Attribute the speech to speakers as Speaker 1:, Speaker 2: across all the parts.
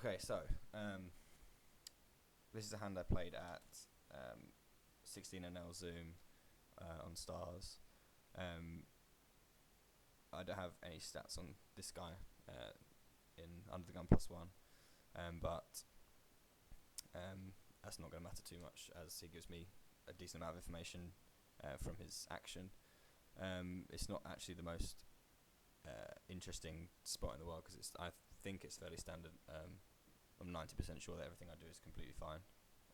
Speaker 1: Okay, so this is a hand I played at 16NL Zoom on Stars. Um, I don't have any stats on this guy in Under the Gun +1, but that's not going to matter too much as he gives me a decent amount of information from his action. It's not actually the most interesting spot in the world because I think it's fairly standard. I'm 90% sure that everything I do is completely fine,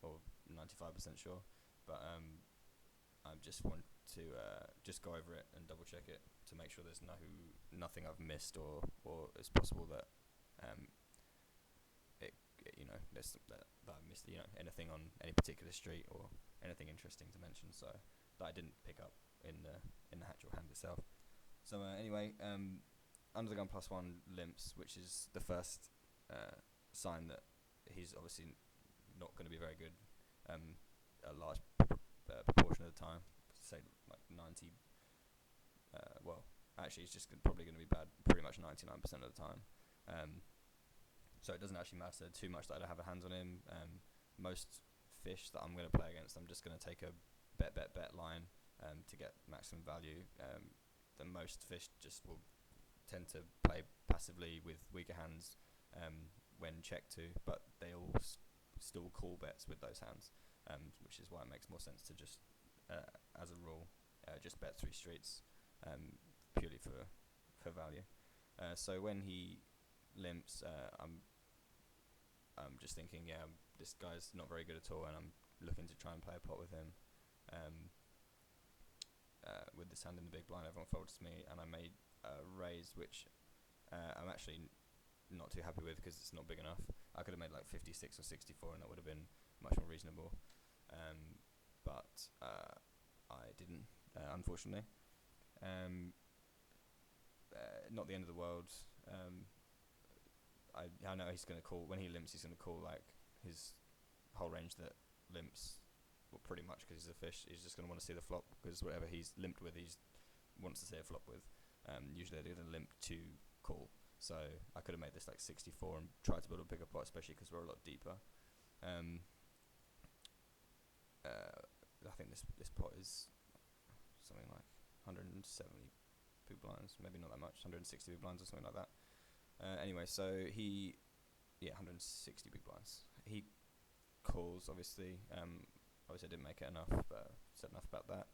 Speaker 1: or 95% sure, but I just want to just go over it and double check it to make sure there's nothing I've missed or it's possible that that I missed anything on any particular street or anything interesting to mention, so that I didn't pick up in the actual hand itself. So anyway, Under the Gun +1 limps, which is the first sign that he's obviously not going to be very good a large proportion of the time, say like 90. Well, actually, he's just probably going to be bad pretty much 99% of the time. So it doesn't actually matter too much that I don't have a hands on him. Most fish that I'm going to play against, I'm just going to take a bet line to get maximum value. The most fish just will tend to play passively with weaker hands when checked to, but they all still call bets with those hands, which is why it makes more sense to just, as a rule, just bet 3 streets purely for value. So when he limps, I'm just thinking, this guy's not very good at all, and I'm looking to try and play a pot with him. With this hand in the big blind, everyone folds to me, and I made a raise, which I'm actually not too happy with because it's not big enough. I could have made like 56 or 64, and that would have been much more reasonable. But I didn't, unfortunately. Not the end of the world. I know he's going to call when he limps. He's going to call like his whole range that limps. Well, pretty much because he's a fish. He's just going to want to see the flop because whatever he's limped with, he wants to see a flop with. Usually they're going to limp to call. So I could have made this like 64 and tried to build a bigger pot, especially because we're a lot deeper. I think this pot is something like 170 big blinds, maybe not that much, 160 big blinds or something like that. Anyway, so 160 big blinds. He calls, obviously. Obviously, I didn't make it enough, but said enough about that.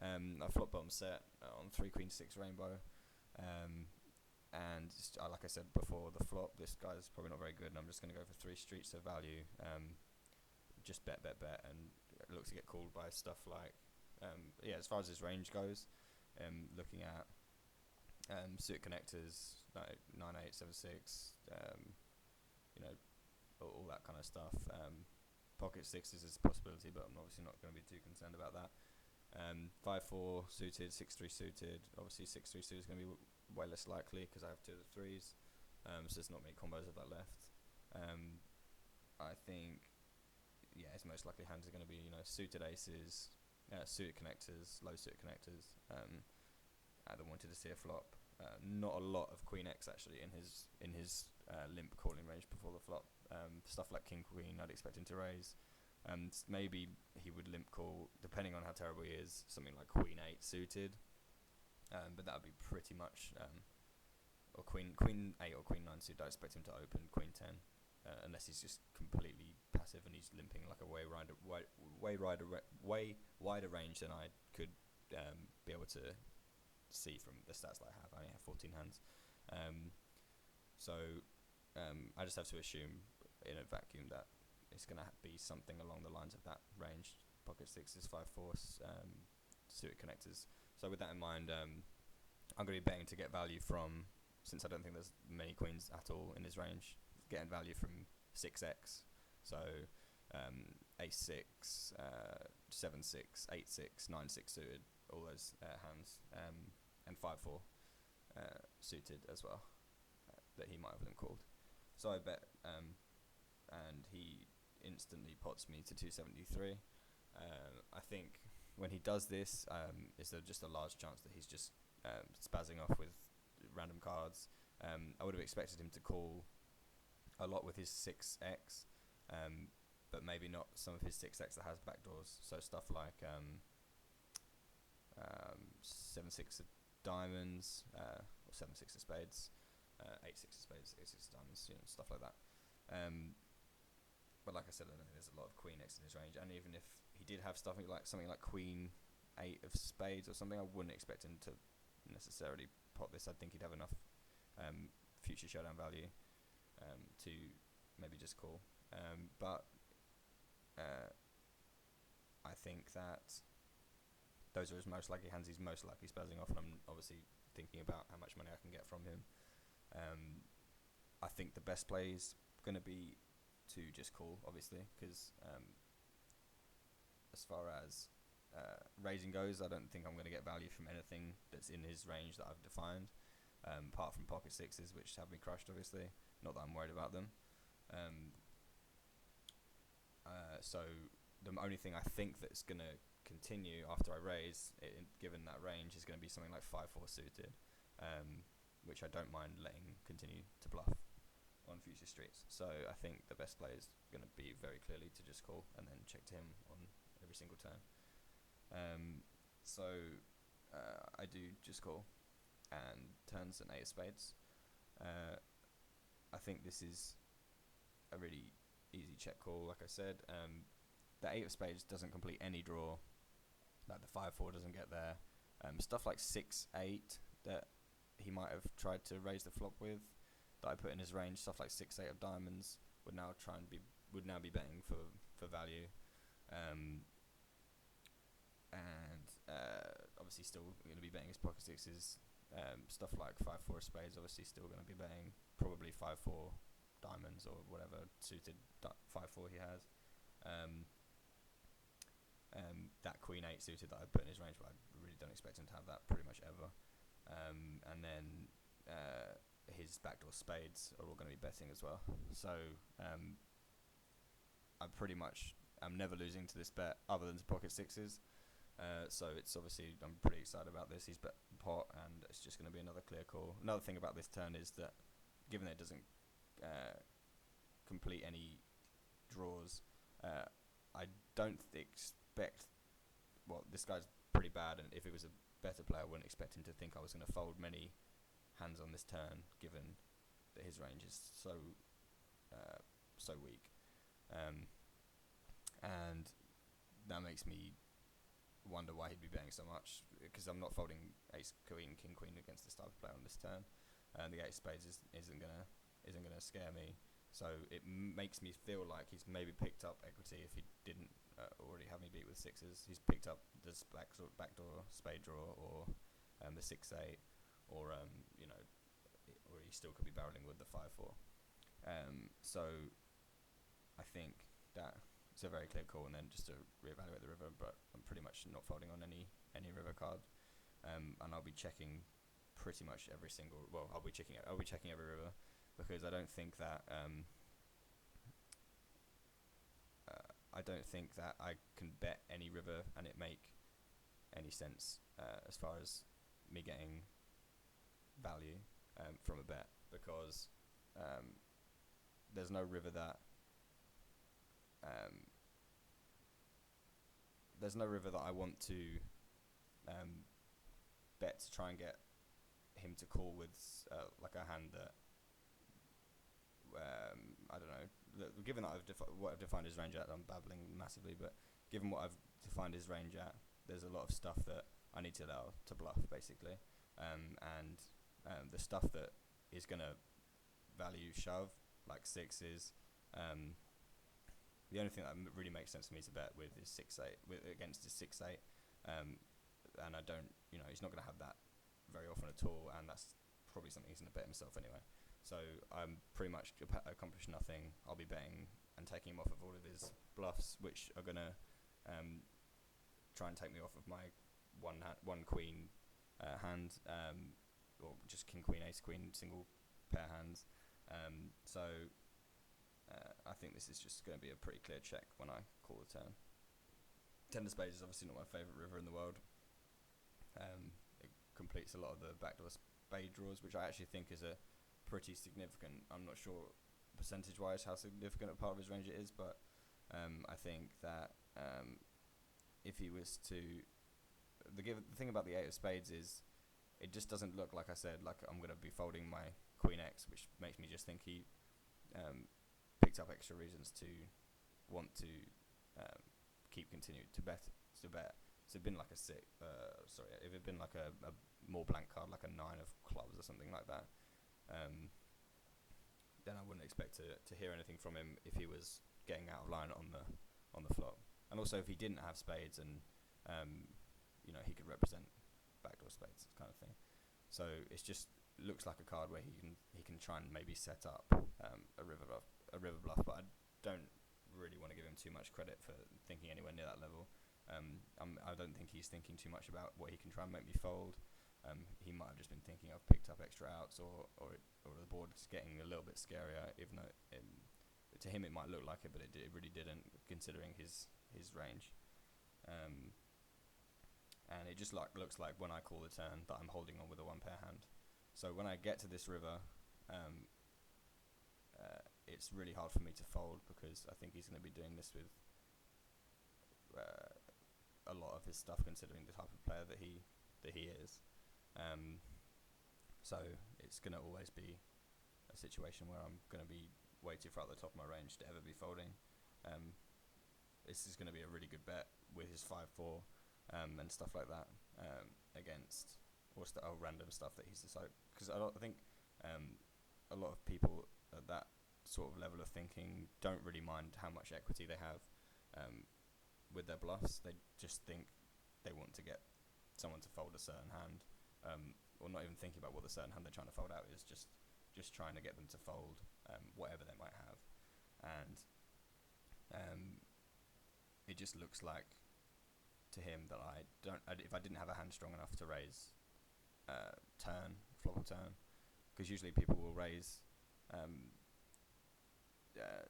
Speaker 1: I flop bottom set on 3 queen 6 rainbow. And like I said before, the flop, this guy's probably not very good, and I'm just going to go for 3 streets of value. Just bet, and look to get called by stuff like, as far as his range goes, looking at suited connectors, like 9-8, 7-6, all that kind of stuff. Pocket sixes is a possibility, but I'm obviously not going to be too concerned about that. 5-4 suited, 6-3 suited. Obviously, 6-3 suited is going to be way less likely because I have 2 of the 3s. So there's not many combos of that left. I think, his most likely hands are going to be, suited aces, suited connectors, low suited connectors. Either wanted to see a flop. Not a lot of Queen X actually in his limp calling range before the flop. Stuff like King Queen, I'd expect him to raise. Maybe he would limp call, depending on how terrible he is, something like Queen 8 suited. But that would be pretty much, or Queen 8 or Queen 9 suited. I expect him to open Queen 10, unless he's just completely passive and he's limping like a way wider range than I could be able to see from the stats that I have. I only have 14 hands. So I just have to assume in a vacuum that it's going to be something along the lines of that range. Pocket sixes, 5-4, suited connectors. So with that in mind, I'm going to be betting to get value from, since I don't think there's many queens at all in his range, getting value from 6x. So ace-6, 7-6, 8-6, 9-6 suited, all those hands, and 5-4 suited as well, that he might have them called. So I bet, and he instantly pots me to 273. I think when he does this, is there just a large chance that he's just spazzing off with random cards. I would have expected him to call a lot with his 6x, but maybe not some of his 6x that has backdoors. So stuff like 7-6 of diamonds, or 7-6 of spades, 8-6 of spades, 8-6 of diamonds, stuff like that. But like I said, I don't think there's a lot of queen x in his range, and even if he did have something like queen 8 of spades or something, I wouldn't expect him to necessarily pot this. I think he'd have enough future showdown value to maybe just call. But I think that those are his most likely hands. He's most likely spazzing off, and I'm obviously thinking about how much money I can get from him. I think the best play is going to be to just call, obviously, because as far as raising goes, I don't think I'm going to get value from anything that's in his range that I've defined, apart from pocket sixes, which have me crushed, obviously. Not that I'm worried about them. So the only thing I think that's going to continue after I raise, given that range, is going to be something like 5-4 suited, which I don't mind letting continue to bluff on future streets. So I think the best play is going to be very clearly to just call and then check to him on every single turn. I do just call and turns an 8 of spades. I think this is a really easy check call, like I said. The 8 of spades doesn't complete any draw, like the 5-4 doesn't get there. Stuff like 6-8 that he might have tried to raise the flop with, that I put in his range, stuff like 6-8 of diamonds would now be betting for value, and obviously still going to be betting his pocket sixes. Stuff like 5-4 of spades, obviously still going to be betting probably 5-4 diamonds or whatever suited 5-4 he has. That queen 8 suited that I put in his range, but I really don't expect him to have that pretty much ever. And then his backdoor spades are all going to be betting as well. So I'm never losing to this bet other than to pocket sixes. So it's obviously, I'm pretty excited about this. He's bet pot, and it's just going to be another clear call. Another thing about this turn is that, given that it doesn't complete any draws, I don't expect. Well, this guy's pretty bad, and if it was a better player, I wouldn't expect him to think I was going to fold many hands on this turn, given that his range is so weak, and that makes me wonder why he'd be betting so much, because I'm not folding ace queen, king queen against this type of player on this turn, and the 8 of spades isn't gonna scare me. So it makes me feel like he's maybe picked up equity if he didn't already have me beat with sixes. He's picked up this backdoor spade draw, or the 6-8, or or he still could be barreling with the 5-4. So I think that it's a very clear call, and then just to reevaluate the river. But I'm pretty much not folding on any river card, and I'll be checking pretty much every single. Well, I'll be checking every river, because I don't think that I can bet any river and it make any sense as far as me getting value from a bet, because there's no river that I want to bet to try and get him to call with like a hand that I don't know. Given that what I've defined his range at, I'm babbling massively, but given what I've defined his range at, there's a lot of stuff that I need to allow to bluff, basically, and the stuff that is going to value shove, like sixes. The only thing that really makes sense for me to bet with is 6-8 against his 6-8, and I don't, he's not going to have that very often at all, and that's probably something he's going to bet himself anyway. So I'm pretty much accomplished nothing. I'll be betting and taking him off of all of his bluffs, which are going to try and take me off of my one queen hand, or just king, queen, ace, queen, single pair hands. I think this is just going to be a pretty clear check when I call the turn. 10 of spades is obviously not my favourite river in the world. It completes a lot of the backdoor spade draws, which I actually think is a pretty significant. I'm not sure percentage-wise how significant a part of his range it is, but I think that if he was to the thing about the eight of spades is it just doesn't look, like I said, like I'm going to be folding my queen X, which makes me just think he picked up extra reasons to want to keep continuing to bet. So it'd been like a six. Sorry, if it'd been like a more blank card, like a nine of clubs or something like that, then I wouldn't expect to hear anything from him if he was getting out of line on the flop. And also if he didn't have spades and he could represent backdoor spades kind of thing. So it's just looks like a card where he can try and maybe set up a river bluff, but I don't really want to give him too much credit for thinking anywhere near that level. I don't think he's thinking too much about what he can try and make me fold. He might have just been thinking I've picked up extra outs or the board's getting a little bit scarier, even though to him it might look like it, but it really didn't, considering his range. And it just looks like when I call the turn that I'm holding on with a one pair hand. So when I get to this river, it's really hard for me to fold because I think he's going to be doing this with a lot of his stuff, considering the type of player that he is. So it's going to always be a situation where I'm going to be way too far at the top of my range to ever be folding. This is going to be a really good bet with his 5-4 and stuff like that against random stuff that he's decided. Because I think a lot of people at that sort of level of thinking don't really mind how much equity they have with their bluffs. They just think they want to get someone to fold a certain hand, or not even thinking about what the certain hand they're trying to fold out is, just trying to get them to fold whatever they might have. And it just looks like to him that if I didn't have a hand strong enough to raise flop or turn, because usually people will raise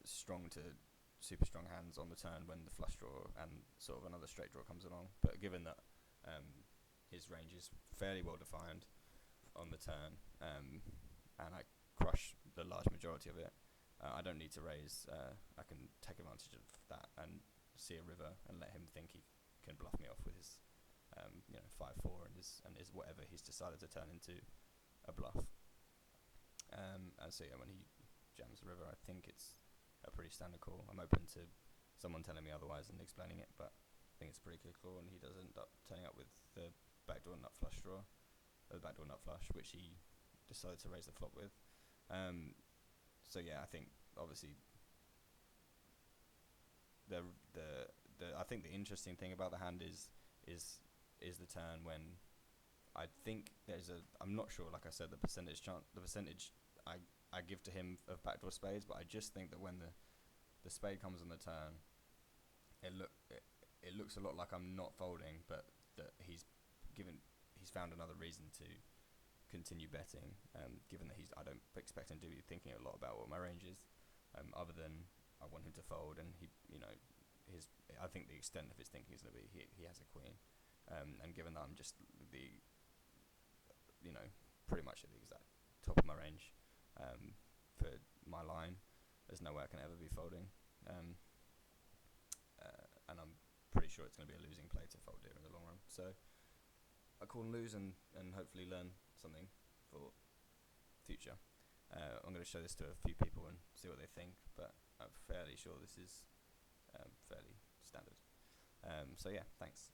Speaker 1: strong to super strong hands on the turn when the flush draw and sort of another straight draw comes along. But given that his range is fairly well defined on the turn, and I crush the large majority of it, I don't need to raise. I can take advantage of that and see a river and let him think he can bluff me off with his 5-4 and his whatever he's decided to turn into a bluff. And so yeah, when he jams the river, I think it's a pretty standard call. I'm open to someone telling me otherwise and explaining it, but I think it's a pretty clear call, and he does end up turning up with the backdoor nut flush draw, or the backdoor nut flush, which he decided to raise the flop with. So yeah, I think obviously I think the interesting thing about the hand is the turn when I think I'm not sure, like I said, the percentage I give to him of backdoor spades, but I just think that when the spade comes on the turn, it looks a lot like I'm not folding, but that he's found another reason to continue betting, given that I don't expect him to be thinking a lot about what my range is, other than I want him to fold, and I think the extent of his thinking is going to be he has a queen, and given that I'm just pretty much at the exact top of my range for my line, there's no way I can ever be folding, and I'm pretty sure it's going to be a losing play to fold here in the long run. So I call and lose and hopefully learn something for future. I'm going to show this to a few people and see what they think, but I'm fairly sure this is fairly standard. So yeah, thanks.